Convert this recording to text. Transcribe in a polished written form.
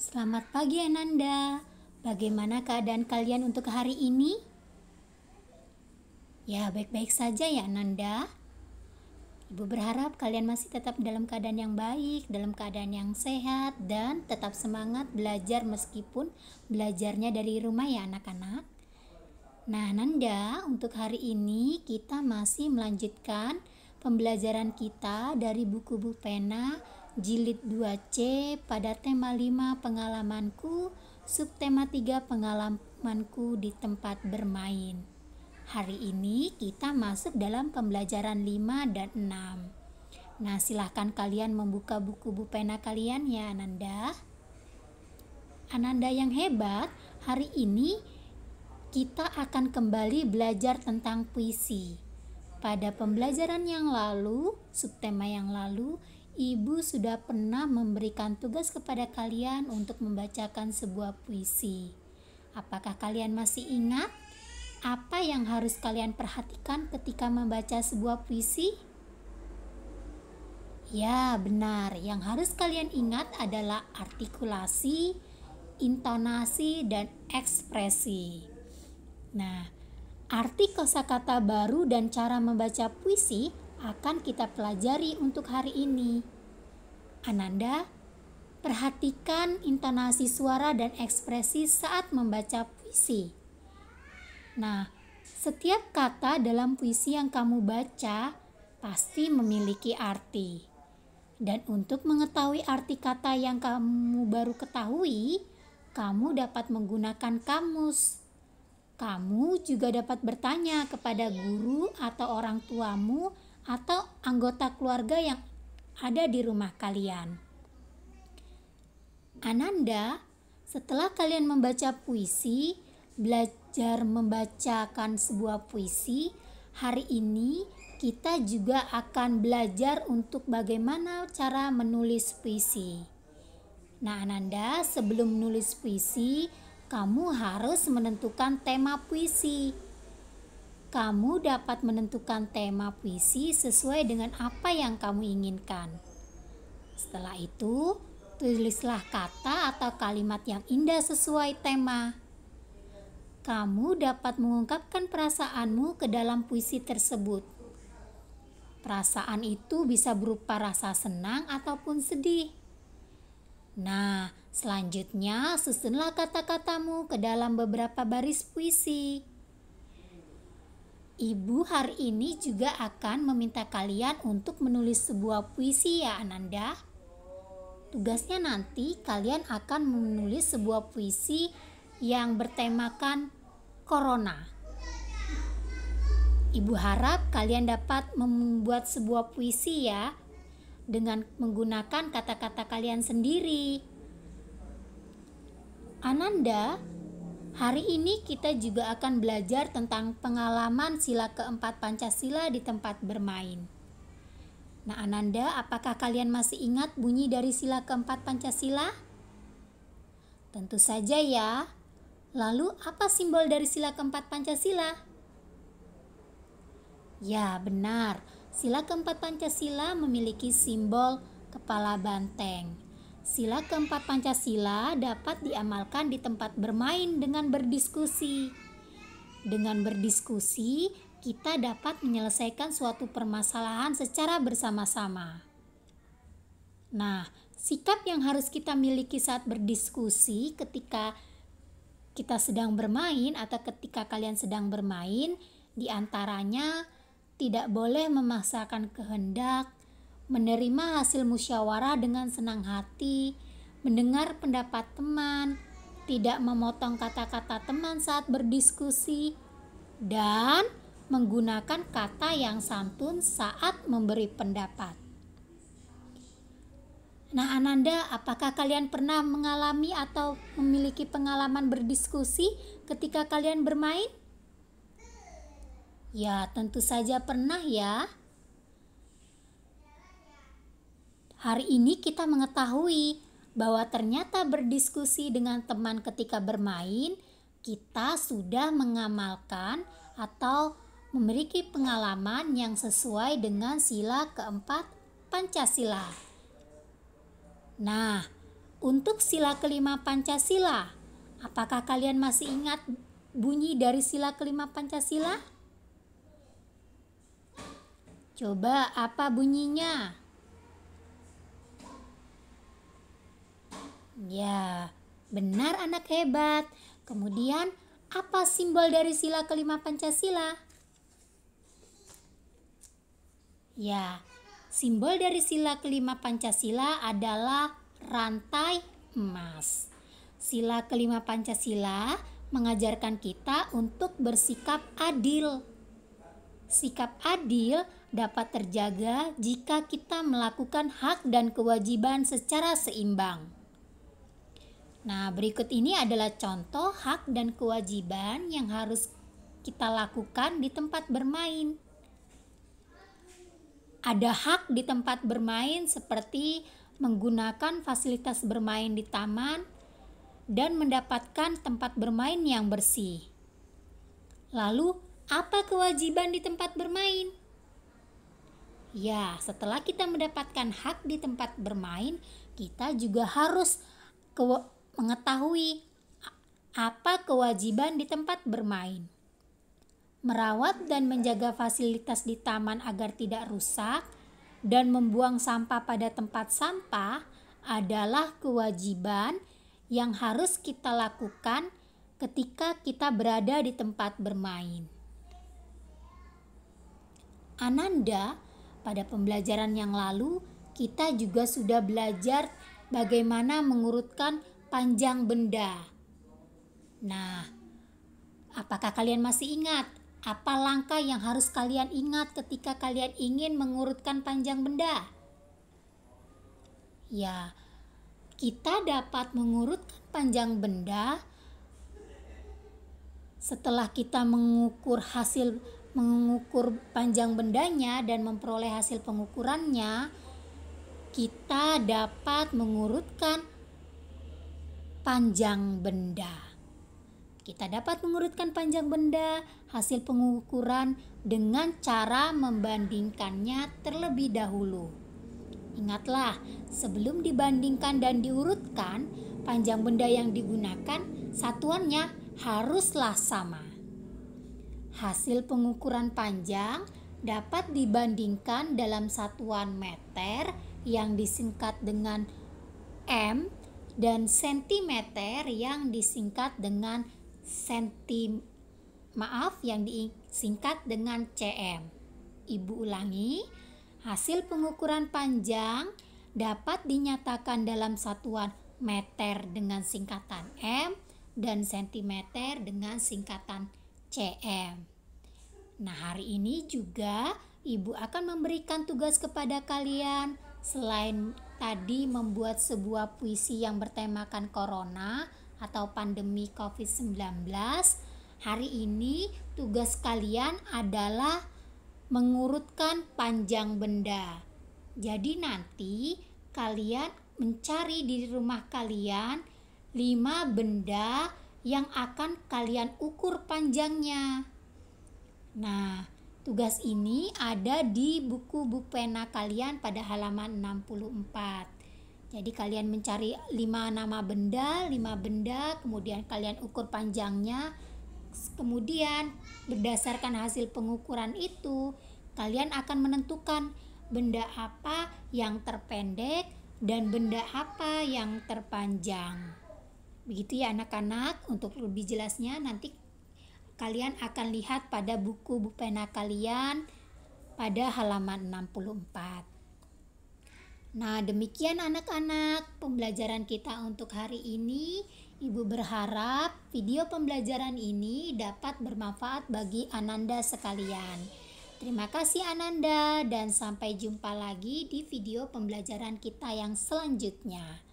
Selamat pagi Ananda. Bagaimana keadaan kalian untuk hari ini? Ya, baik-baik saja ya Ananda. Ibu berharap kalian masih tetap dalam keadaan yang baik, dalam keadaan yang sehat, dan tetap semangat belajar meskipun belajarnya dari rumah ya anak-anak. Nah Ananda, untuk hari ini kita masih melanjutkan pembelajaran kita dari buku pena Jilid 2C pada tema 5 pengalamanku, subtema 3 pengalamanku di tempat bermain. Hari ini kita masuk dalam pembelajaran 5 dan 6. Nah, silahkan kalian membuka buku pena kalian ya Ananda. Ananda yang hebat, hari ini kita akan kembali belajar tentang puisi. Pada pembelajaran yang lalu, subtema yang lalu, Ibu sudah pernah memberikan tugas kepada kalian untuk membacakan sebuah puisi. Apakah kalian masih ingat apa yang harus kalian perhatikan ketika membaca sebuah puisi? Ya, benar. Yang harus kalian ingat adalah artikulasi, intonasi, dan ekspresi. Nah, arti kosakata baru dan cara membaca puisi akan kita pelajari untuk hari ini. Ananda, perhatikan intonasi suara dan ekspresi saat membaca puisi. Nah, setiap kata dalam puisi yang kamu baca pasti memiliki arti. Dan untuk mengetahui arti kata yang kamu baru ketahui, kamu dapat menggunakan kamus. Kamu juga dapat bertanya kepada guru atau orang tuamu atau anggota keluarga yang ada di rumah kalian. Ananda, setelah kalian membaca puisi, belajar membacakan sebuah puisi, hari ini kita juga akan belajar untuk bagaimana cara menulis puisi. Nah Ananda, sebelum menulis puisi, kamu harus menentukan tema puisi. Kamu dapat menentukan tema puisi sesuai dengan apa yang kamu inginkan. Setelah itu, tulislah kata atau kalimat yang indah sesuai tema. Kamu dapat mengungkapkan perasaanmu ke dalam puisi tersebut. Perasaan itu bisa berupa rasa senang ataupun sedih. Nah, selanjutnya susunlah kata-katamu ke dalam beberapa baris puisi. Ibu hari ini juga akan meminta kalian untuk menulis sebuah puisi ya Ananda. Tugasnya nanti kalian akan menulis sebuah puisi yang bertemakan Corona. Ibu harap kalian dapat membuat sebuah puisi ya, dengan menggunakan kata-kata kalian sendiri. Ananda, hari ini kita juga akan belajar tentang pengalaman sila keempat Pancasila di tempat bermain. Nah Ananda, apakah kalian masih ingat bunyi dari sila keempat Pancasila? Tentu saja ya. Lalu apa simbol dari sila keempat Pancasila? Ya benar, sila keempat Pancasila memiliki simbol kepala banteng. Sila keempat Pancasila dapat diamalkan di tempat bermain dengan berdiskusi. Dengan berdiskusi, kita dapat menyelesaikan suatu permasalahan secara bersama-sama. Nah, sikap yang harus kita miliki saat berdiskusi ketika kita sedang bermain atau ketika kalian sedang bermain, diantaranya tidak boleh memaksakan kehendak, menerima hasil musyawarah dengan senang hati, mendengar pendapat teman, tidak memotong kata-kata teman saat berdiskusi, dan menggunakan kata yang santun saat memberi pendapat. Nah Ananda, apakah kalian pernah mengalami atau memiliki pengalaman berdiskusi ketika kalian bermain? Ya, tentu saja pernah ya. Hari ini kita mengetahui bahwa ternyata berdiskusi dengan teman ketika bermain, kita sudah mengamalkan atau memiliki pengalaman yang sesuai dengan sila keempat Pancasila. Nah, Untuk sila kelima Pancasila, apakah kalian masih ingat bunyi dari sila kelima Pancasila? Coba apa bunyinya? Ya, benar anak hebat. Kemudian, apa simbol dari sila kelima Pancasila? Ya, simbol dari sila kelima Pancasila adalah rantai emas. Sila kelima Pancasila mengajarkan kita untuk bersikap adil. Sikap adil dapat terjaga jika kita melakukan hak dan kewajiban secara seimbang. Nah, berikut ini adalah contoh hak dan kewajiban yang harus kita lakukan di tempat bermain. Ada hak di tempat bermain seperti menggunakan fasilitas bermain di taman dan mendapatkan tempat bermain yang bersih. Lalu, apa kewajiban di tempat bermain? Ya, setelah kita mendapatkan hak di tempat bermain, kita juga harus mengetahui apa kewajiban di tempat bermain. Merawat dan menjaga fasilitas di taman agar tidak rusak dan membuang sampah pada tempat sampah adalah kewajiban yang harus kita lakukan ketika kita berada di tempat bermain. Ananda, pada pembelajaran yang lalu kita juga sudah belajar bagaimana mengurutkan panjang benda. Nah, apakah kalian masih ingat? Apa langkah yang harus kalian ingat ketika kalian ingin mengurutkan panjang benda? Ya, kita dapat mengurutkan panjang benda setelah kita mengukur panjang bendanya dan memperoleh hasil pengukurannya. Kita dapat mengurutkan panjang benda. Kita dapat mengurutkan panjang benda hasil pengukuran dengan cara membandingkannya terlebih dahulu. Ingatlah, sebelum dibandingkan dan diurutkan, panjang benda yang digunakan satuannya haruslah sama. Hasil pengukuran panjang dapat dibandingkan dalam satuan meter yang disingkat dengan M dan sentimeter yang disingkat dengan yang disingkat dengan cm. Ibu ulangi, hasil pengukuran panjang dapat dinyatakan dalam satuan meter dengan singkatan m dan sentimeter dengan singkatan cm. Nah, hari ini juga Ibu akan memberikan tugas kepada kalian. Selain tadi membuat sebuah puisi yang bertemakan corona atau pandemi COVID-19, hari ini tugas kalian adalah mengurutkan panjang benda. Jadi nanti kalian mencari di rumah kalian 5 benda yang akan kalian ukur panjangnya. Nah, tugas ini ada di buku pena kalian pada halaman 64. Jadi kalian mencari 5 benda, kemudian kalian ukur panjangnya. Kemudian berdasarkan hasil pengukuran itu, kalian akan menentukan benda apa yang terpendek dan benda apa yang terpanjang. Begitu ya anak-anak. Untuk lebih jelasnya nanti kalian akan lihat pada buku pena kalian pada halaman 64. Nah, demikian anak-anak pembelajaran kita untuk hari ini. Ibu berharap video pembelajaran ini dapat bermanfaat bagi Ananda sekalian. Terima kasih Ananda dan sampai jumpa lagi di video pembelajaran kita yang selanjutnya.